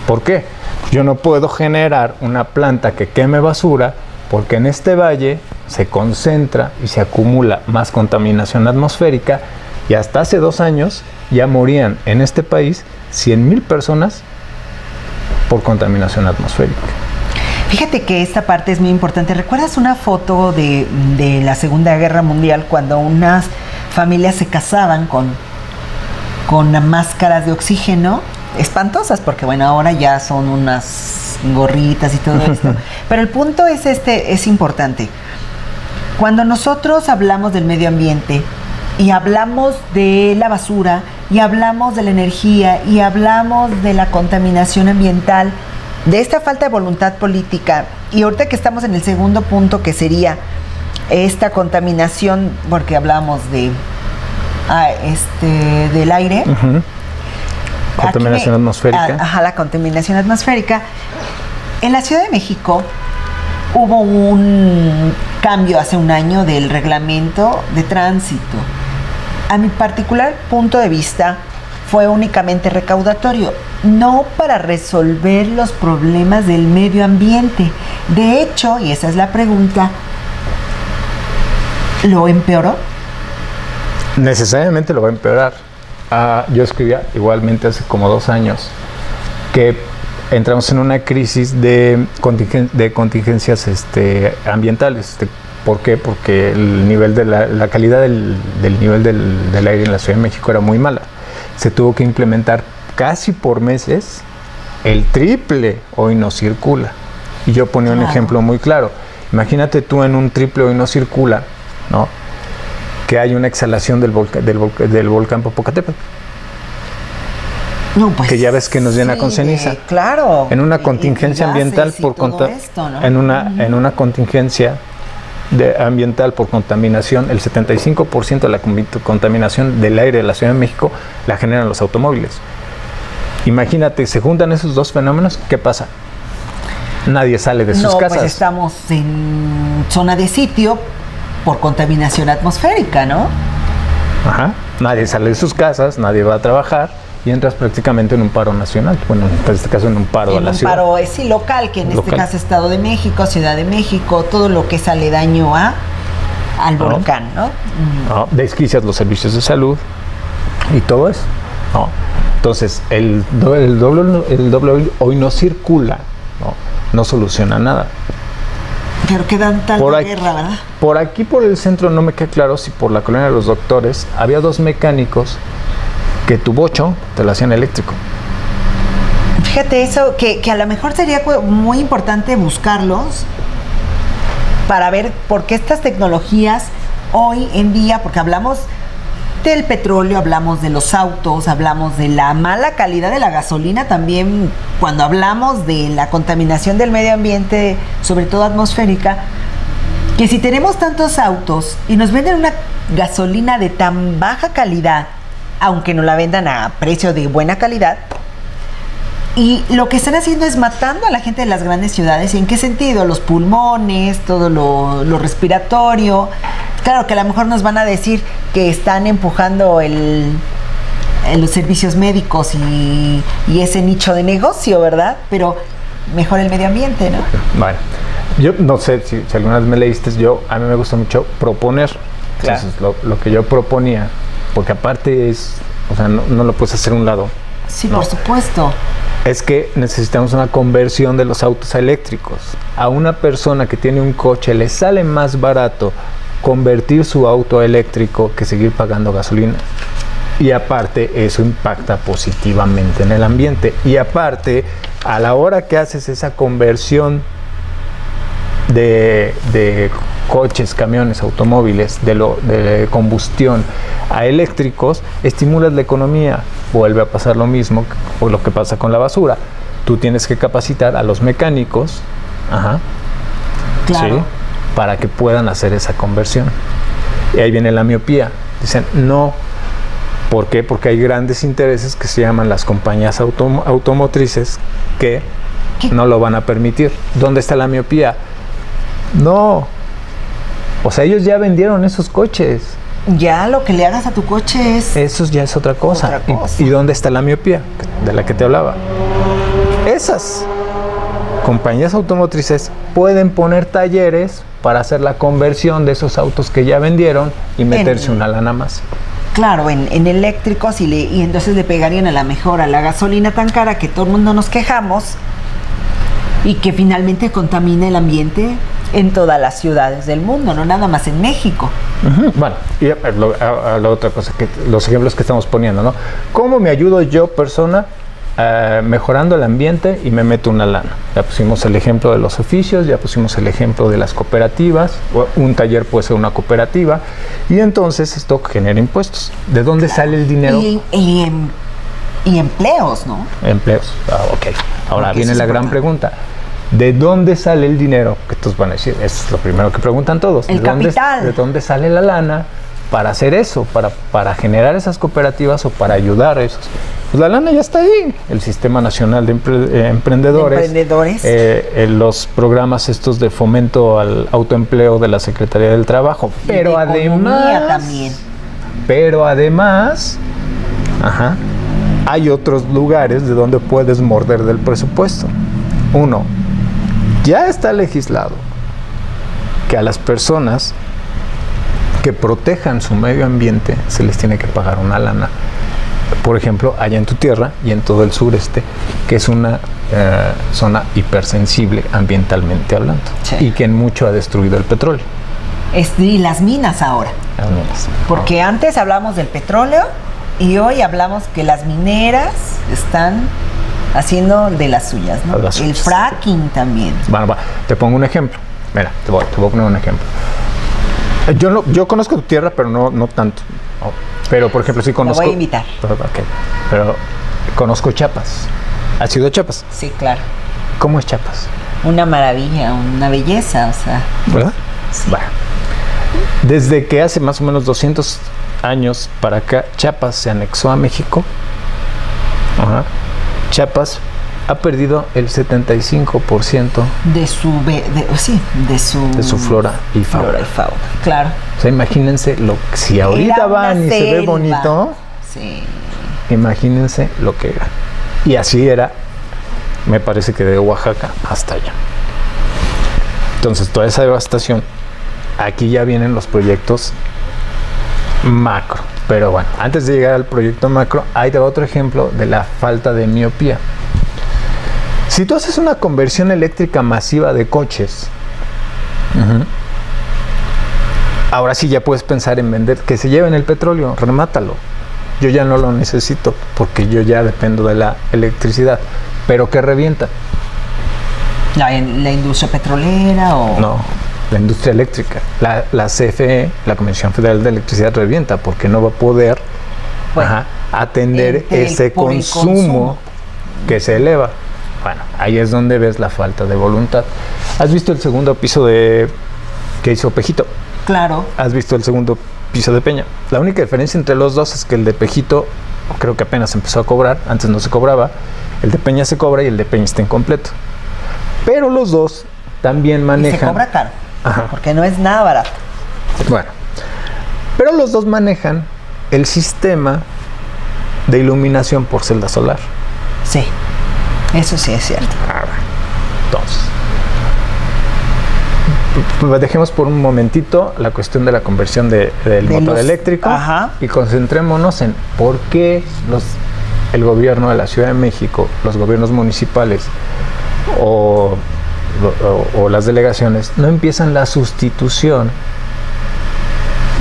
¿Por qué? Yo no puedo generar una planta que queme basura porque en este valle se concentra y se acumula más contaminación atmosférica, y hasta hace 2 años ya morían en este país 100,000 personas por contaminación atmosférica. Fíjate que esta parte es muy importante. ¿Recuerdas una foto de la Segunda Guerra Mundial cuando unas familias se casaban con máscaras de oxígeno? Espantosas, porque bueno, ahora ya son unas gorritas y todo esto. Pero el punto es es importante. Cuando nosotros hablamos del medio ambiente y hablamos de la basura y hablamos de la energía y hablamos de la contaminación ambiental, de esta falta de voluntad política, y ahorita que estamos en el segundo punto, que sería esta contaminación, porque hablamos de del aire. Contaminación atmosférica. La contaminación atmosférica. En la Ciudad de México hubo un cambio hace un año del reglamento de tránsito. A mi particular punto de vista, fue únicamente recaudatorio, no para resolver los problemas del medio ambiente. De hecho, y esa es la pregunta, ¿lo empeoró? Necesariamente lo va a empeorar. Yo escribía igualmente hace como 2 años que entramos en una crisis de contingencias ambientales. ¿Por qué? Porque el nivel de la calidad del nivel del aire en la Ciudad de México era muy mala. Se tuvo que implementar casi por meses el triple hoy no circula. Y yo ponía un ejemplo muy claro. Imagínate tú en un triple hoy no circula, ¿no?, que hay una exhalación del volcán Popocatépetl. No, pues, que ya ves que nos llena con ceniza. Claro. En una contingencia ambiental en una contingencia ambiental por contaminación, el 75% de la contaminación del aire de la Ciudad de México la generan los automóviles. Imagínate, se juntan esos dos fenómenos, ¿qué pasa? Nadie sale de sus casas. Pues estamos en zona de sitio por contaminación atmosférica, ¿no? Ajá. Nadie sale de sus casas, nadie va a trabajar y entras prácticamente en un paro nacional. Bueno, en este caso en un paro a la ciudad. En un paro, sí, local, que en este caso Estado de México, Ciudad de México, todo lo que es aledaño al volcán, ¿no? No, desquicias los servicios de salud y todo eso. No. Entonces, el doble hoy no circula, no soluciona nada. Pero quedan tanta guerra, ¿verdad? Por aquí, por el centro, no me queda claro si por la colonia de los Doctores había 2 mecánicos que tu bocho te lo hacían eléctrico. Fíjate eso, que a lo mejor sería muy importante buscarlos para ver por qué estas tecnologías hoy en día, porque hablamos del petróleo, hablamos de los autos, hablamos de la mala calidad de la gasolina también, cuando hablamos de la contaminación del medio ambiente, sobre todo atmosférica, que si tenemos tantos autos y nos venden una gasolina de tan baja calidad, aunque no la vendan a precio de buena calidad, y lo que están haciendo es matando a la gente de las grandes ciudades. ¿En qué sentido? Los pulmones, todo lo respiratorio. Claro que a lo mejor nos van a decir que están empujando los servicios médicos y ese nicho de negocio, ¿verdad? Pero mejor el medio ambiente, ¿no? Bueno, yo no sé si alguna vez me leíste, a mí me gusta mucho proponer. Claro. Entonces, lo que yo proponía, porque aparte no lo puedes hacer a un lado. Sí, no. Por supuesto. Es que necesitamos una conversión de los autos eléctricos. A una persona que tiene un coche le sale más barato convertir su auto eléctrico que seguir pagando gasolina. Y aparte, eso impacta positivamente en el ambiente. Y aparte, a la hora que haces esa conversión de coches, camiones, automóviles de combustión a eléctricos, estimulas la economía. Vuelve a pasar lo mismo o lo que pasa con la basura. Tú tienes que capacitar a los mecánicos, Claro. ¿sí? Para que puedan hacer esa conversión. Y ahí viene la miopía. Dicen, no. ¿Por qué? Porque hay grandes intereses que se llaman las compañías automotrices que no lo van a permitir. ¿Dónde está la miopía? No. O sea, ellos ya vendieron esos coches. Ya lo que le hagas a tu coche es... Eso ya es otra cosa. Otra cosa. ¿Y dónde está la miopía? De la que te hablaba. Esas compañías automotrices pueden poner talleres para hacer la conversión de esos autos que ya vendieron y meterse una lana más. Claro, en eléctricos y entonces le pegarían a la mejor a la gasolina tan cara que todo el mundo nos quejamos y que finalmente contamina el ambiente en todas las ciudades del mundo, no nada más en México. Bueno, y la otra cosa, que los ejemplos que estamos poniendo, ¿no? ¿Cómo me ayudo yo, persona, mejorando el ambiente y me meto una lana? Ya pusimos el ejemplo de los oficios, ya pusimos el ejemplo de las cooperativas, un taller puede ser una cooperativa, y entonces esto genera impuestos. ¿De dónde sale el dinero? Y empleos, ¿no? Empleos. Ok. Ahora Porque viene la gran pregunta. ¿De dónde sale el dinero? Que todos van a decir, es lo primero que preguntan todos. El capital. ¿De dónde sale la lana para hacer eso? Para generar esas cooperativas o para ayudar a esos. Pues la lana ya está ahí. El Sistema Nacional de Emprendedores. Los programas estos de fomento al autoempleo de la Secretaría del Trabajo. Pero además, hay otros lugares de donde puedes morder del presupuesto. Uno, ya está legislado que a las personas que protejan su medio ambiente se les tiene que pagar una lana. Por ejemplo, allá en tu tierra y en todo el sureste, que es una zona hipersensible ambientalmente hablando, y que en mucho ha destruido el petróleo. Y las minas ahora. Las minas. Porque antes hablamos del petróleo y hoy hablamos que las mineras están haciendo de las suyas, ¿no? El fracking también. Bueno, te pongo un ejemplo. Mira, te voy a poner un ejemplo. Yo conozco tu tierra, pero no tanto. No. Pero, por ejemplo, sí conozco... Te voy a invitar. Pero conozco Chiapas. ¿Has ido a Chiapas? Sí, claro. ¿Cómo es Chiapas? Una maravilla, una belleza, o sea... ¿Verdad? Sí. Bueno. Desde que hace más o menos 200 años para acá, Chiapas se anexó a México. Chiapas ha perdido el 75% de su flora y fauna. Claro. O sea, imagínense si ahorita van y se ve bonito, sí. Imagínense lo que era. Y así era, me parece que de Oaxaca hasta allá. Entonces, toda esa devastación, aquí ya vienen los proyectos macro. Pero bueno, antes de llegar al proyecto macro, ahí te va otro ejemplo de la falta de miopía. Si tú haces una conversión eléctrica masiva de coches, ahora sí ya puedes pensar en vender, que se lleven el petróleo, remátalo. Yo ya no lo necesito porque yo ya dependo de la electricidad. ¿Pero qué revienta? ¿La industria petrolera o...? No, la industria eléctrica. La CFE, la Comisión Federal de Electricidad, revienta porque no va a poder atender ese consumo que se eleva. Bueno, ahí es donde ves la falta de voluntad. ¿Has visto el segundo piso que hizo Pejito? Claro. ¿Has visto el segundo piso de Peña? La única diferencia entre los dos es que el de Pejito creo que apenas empezó a cobrar, antes no se cobraba. El de Peña se cobra y el de Peña está incompleto. Pero los dos también manejan... Y se cobra caro, porque no es nada barato. Bueno, pero los dos manejan el sistema de iluminación por celda solar. Sí, eso sí es cierto. Entonces, dejemos por un momentito la cuestión de la conversión del motor eléctrico y concentrémonos en por qué el gobierno de la Ciudad de México, los gobiernos municipales o las delegaciones no empiezan la sustitución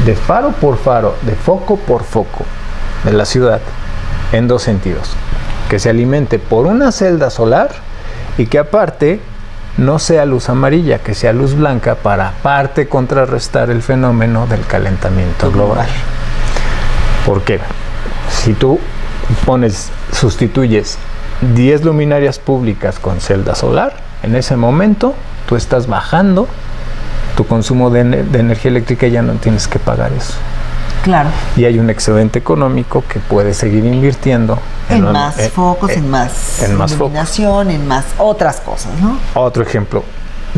de faro por faro, de foco por foco de la ciudad en dos sentidos: que se alimente por una celda solar y que aparte no sea luz amarilla, que sea luz blanca para aparte contrarrestar el fenómeno del calentamiento global. ¿Por qué? Si tú sustituyes 10 luminarias públicas con celda solar, en ese momento tú estás bajando tu consumo de energía eléctrica y ya no tienes que pagar eso. Claro. Y hay un excedente económico que puedes seguir invirtiendo en más focos, en más iluminación, en más otras cosas, ¿no? Otro ejemplo,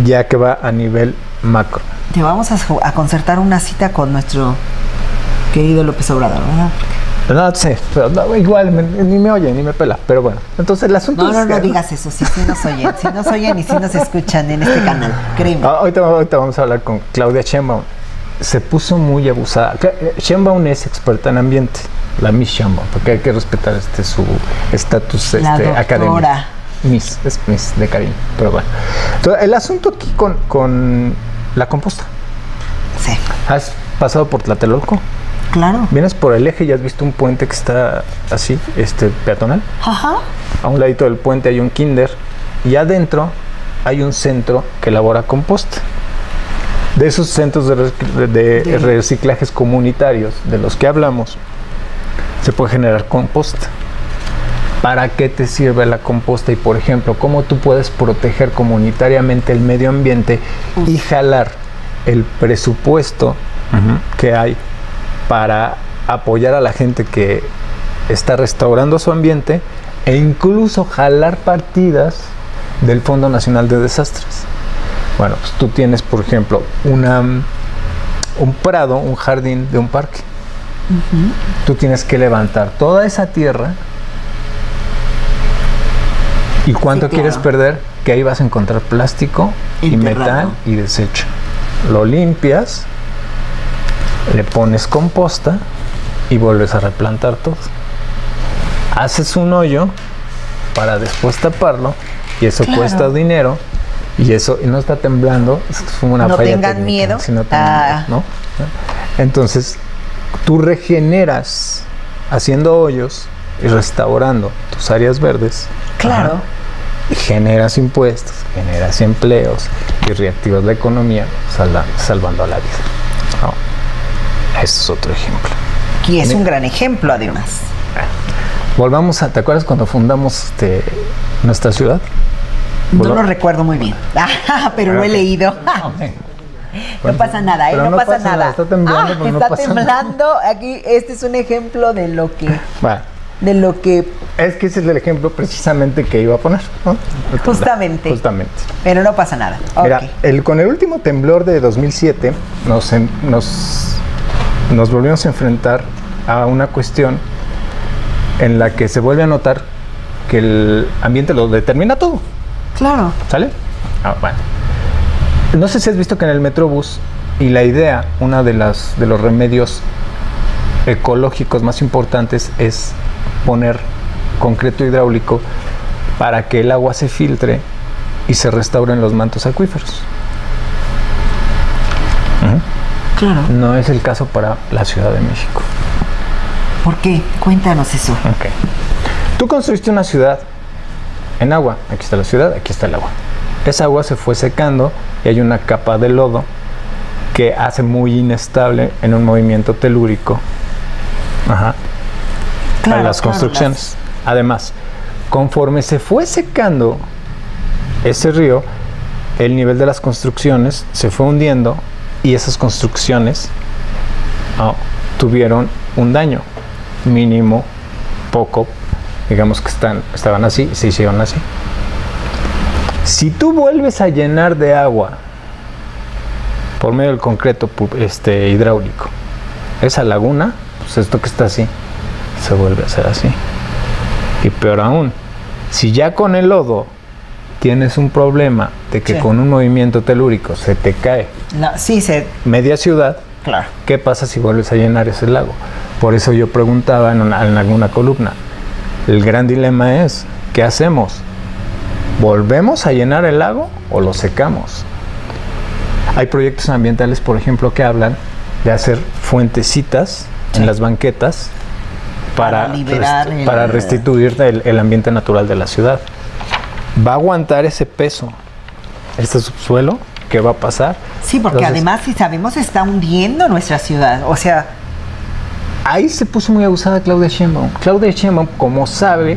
ya que va a nivel macro. Te vamos a concertar una cita con nuestro querido López Obrador, ¿verdad? No sé, pero no, igual ni me oye ni me pela, pero bueno. Entonces el asunto no digas eso, sí nos oyen y sí nos escuchan en este canal, créeme. Ahorita vamos a hablar con Claudia Sheinbaum. Se puso muy abusada. Sheinbaum es experta en ambiente, la Miss Sheinbaum, porque hay que respetar su estatus académico. Miss, es Miss de cariño, pero bueno. Entonces, el asunto aquí con la composta. Sí. ¿Has pasado por Tlatelolco? Claro. Vienes por el eje y has visto un puente que está así, peatonal. Ajá. A un ladito del puente hay un kinder y adentro hay un centro que elabora composta. De esos centros de reciclajes comunitarios de los que hablamos, se puede generar composta. ¿Para qué te sirve la composta? Y por ejemplo, ¿cómo tú puedes proteger comunitariamente el medio ambiente y jalar el presupuesto que hay para apoyar a la gente que está restaurando su ambiente e incluso jalar partidas del Fondo Nacional de Desastres? Bueno, pues tú tienes, por ejemplo, un prado, un jardín de un parque. Tú tienes que levantar toda esa tierra. ¿Y cuánto quieres perder? Que ahí vas a encontrar plástico y metal y desecho. Lo limpias, le pones composta y vuelves a replantar todo. Haces un hoyo para después taparlo y eso cuesta dinero. Y eso no está temblando, es una no falla tengan técnica, miedo. Si no tengan miedo, ¿no? Entonces, tú regeneras haciendo hoyos y restaurando tus áreas verdes. Claro. Y generas impuestos, generas empleos y reactivas la economía salvando a la vida. ¿No? Ese es otro ejemplo. Y es un gran ejemplo, además. Volvamos ¿te acuerdas cuando fundamos nuestra ciudad? No lo recuerdo muy bien, pero lo he leído. No pasa nada, no pasa nada. Está temblando, está temblando. Aquí este es un ejemplo de lo que... Es que ese es el ejemplo precisamente que iba a poner, ¿no? Justamente. Pero no pasa nada. Mira, con el último temblor de 2007 nos volvimos a enfrentar a una cuestión en la que se vuelve a notar que el ambiente lo determina todo. Claro. ¿Sale? Bueno. No sé si has visto que en el Metrobús, y la idea, una de los remedios ecológicos más importantes es poner concreto hidráulico para que el agua se filtre y se restauren los mantos acuíferos. Claro. No es el caso para la Ciudad de México. ¿Por qué? Cuéntanos eso. Okay. Tú construiste una ciudad en agua. Aquí está la ciudad, aquí está el agua. Esa agua se fue secando y hay una capa de lodo que hace muy inestable en un movimiento telúrico a las construcciones. Además, conforme se fue secando ese río, el nivel de las construcciones se fue hundiendo y esas construcciones tuvieron un daño mínimo, poco, digamos que estaban así, se hicieron así. Si tú vuelves a llenar de agua por medio del concreto hidráulico esa laguna, pues esto que está así se vuelve a hacer así. Y peor aún, si ya con el lodo tienes un problema de que con un movimiento telúrico se te cae media ciudad, claro. ¿Qué pasa si vuelves a llenar ese lago? Por eso yo preguntaba en alguna columna, el gran dilema es, ¿qué hacemos? ¿Volvemos a llenar el lago o lo secamos? Hay proyectos ambientales, por ejemplo, que hablan de hacer fuentecitas en las banquetas para restituir el ambiente natural de la ciudad. Va a aguantar ese peso este subsuelo, ¿qué va a pasar? Sí, porque Entonces, además, si sabemos, se está hundiendo nuestra ciudad. O sea, ahí se puso muy abusada Claudia Sheinbaum. Claudia Sheinbaum, como sabe,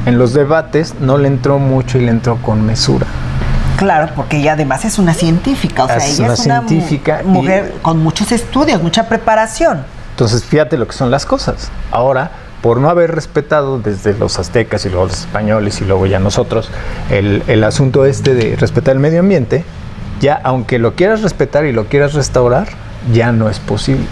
en los debates no le entró mucho y le entró con mesura. claro, porque ella además es una científica. O sea, Es ella una es una científica mujer con muchos estudios, mucha preparación. Entonces, fíjate lo que son las cosas. Ahora, por no haber respetado desde los aztecas y luego los españoles y luego ya nosotros el asunto de respetar el medio ambiente, ya aunque lo quieras respetar y lo quieras restaurar, ya no es posible.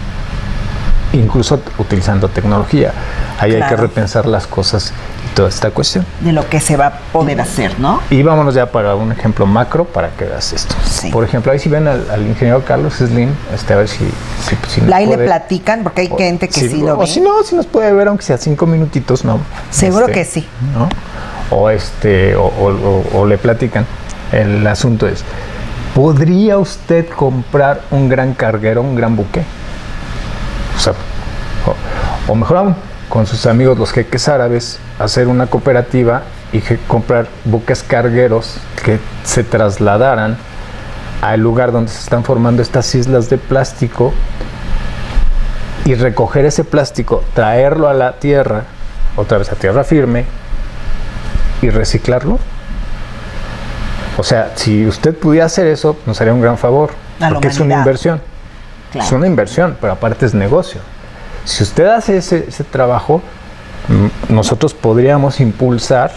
Incluso utilizando tecnología. Ahí hay que repensar las cosas y toda esta cuestión. De lo que se va a poder hacer, ¿no? Y vámonos ya para un ejemplo macro para que veas esto. Sí. Por ejemplo, ahí si ven al ingeniero Carlos Slim, a ver si nos Ahí le puede, platican, porque hay gente que sí lo ve. o si no, si nos puede ver, aunque sea 5 minutitos, ¿no? Seguro que sí. ¿No? O le platican. El asunto es, ¿podría usted comprar un gran carguero, un gran buque? O sea, o mejor aún, con sus amigos los jeques árabes, hacer una cooperativa y comprar buques cargueros que se trasladaran al lugar donde se están formando estas islas de plástico y recoger ese plástico, traerlo a la tierra, otra vez a tierra firme, y reciclarlo. O sea, si usted pudiera hacer eso, nos haría un gran favor, porque es una inversión. Claro. Es una inversión, pero aparte es negocio. Si usted hace ese trabajo, nosotros podríamos impulsar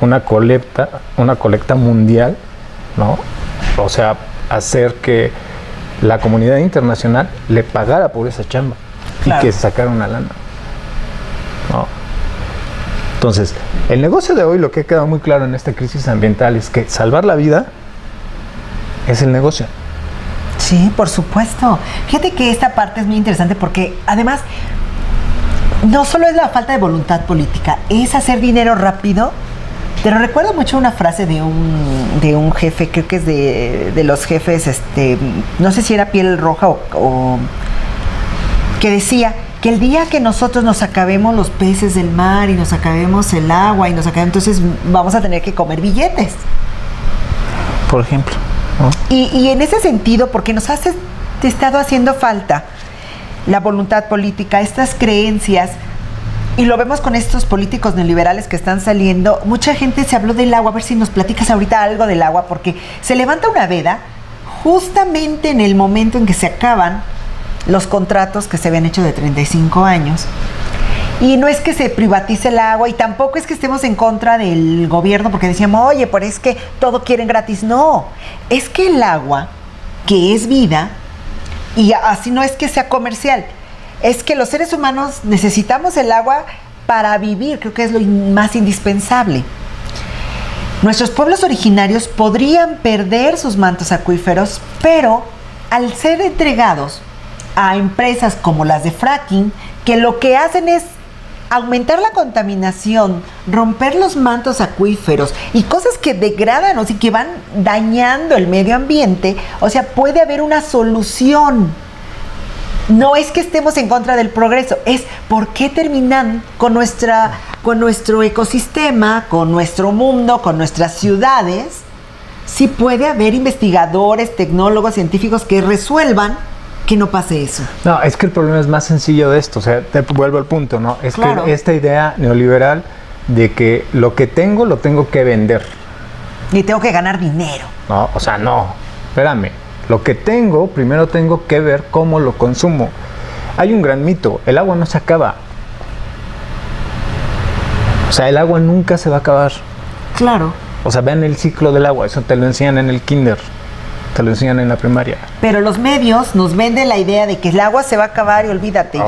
una colecta mundial, ¿no? O sea, hacer que la comunidad internacional le pagara por esa chamba, claro, y que sacara una lana, ¿no? Entonces, el negocio de hoy, lo que ha quedado muy claro en esta crisis ambiental es que salvar la vida es el negocio. Sí, por supuesto. Fíjate que esta parte es muy interesante porque además no solo es la falta de voluntad política, es hacer dinero rápido. Pero recuerdo mucho una frase de un jefe, creo que es de los jefes, no sé si era Piel Roja o que decía que el día que nosotros nos acabemos los peces del mar y nos acabemos el agua y nos acabemos, entonces vamos a tener que comer billetes. Por ejemplo. ¿No? Y en ese sentido, porque nos ha estado haciendo falta la voluntad política, estas creencias, y lo vemos con estos políticos neoliberales que están saliendo. Mucha gente se habló del agua, a ver si nos platicas ahorita algo del agua, porque se levanta una veda justamente en el momento en que se acaban los contratos que se habían hecho de 35 años. Y no es que se privatice el agua y tampoco es que estemos en contra del gobierno porque decíamos, oye, pero es que todo quieren gratis. No, es que el agua, que es vida, y así no es que sea comercial, es que los seres humanos necesitamos el agua para vivir, creo que es lo más indispensable. Nuestros pueblos originarios podrían perder sus mantos acuíferos, pero al ser entregados a empresas como las de fracking, que lo que hacen es aumentar la contaminación, romper los mantos acuíferos y cosas que degradan, o sea, que van dañando el medio ambiente, o sea, puede haber una solución. No es que estemos en contra del progreso, es por qué terminan con nuestro ecosistema, con nuestro mundo, con nuestras ciudades. Sí puede haber investigadores, tecnólogos, científicos que resuelvan que no pase eso. No, es que el problema es más sencillo de esto, o sea, te vuelvo al punto, ¿no? Es claro, que esta idea neoliberal de que lo que tengo lo tengo que vender. Y tengo que ganar dinero. No, o sea, no, espérame. Lo que tengo, primero tengo que ver cómo lo consumo. Hay un gran mito, el agua no se acaba. O sea, el agua nunca se va a acabar. Claro. O sea, vean el ciclo del agua, eso te lo enseñan en el kinder. Te lo enseñan en la primaria. Pero los medios nos venden la idea de que el agua se va a acabar y olvídate.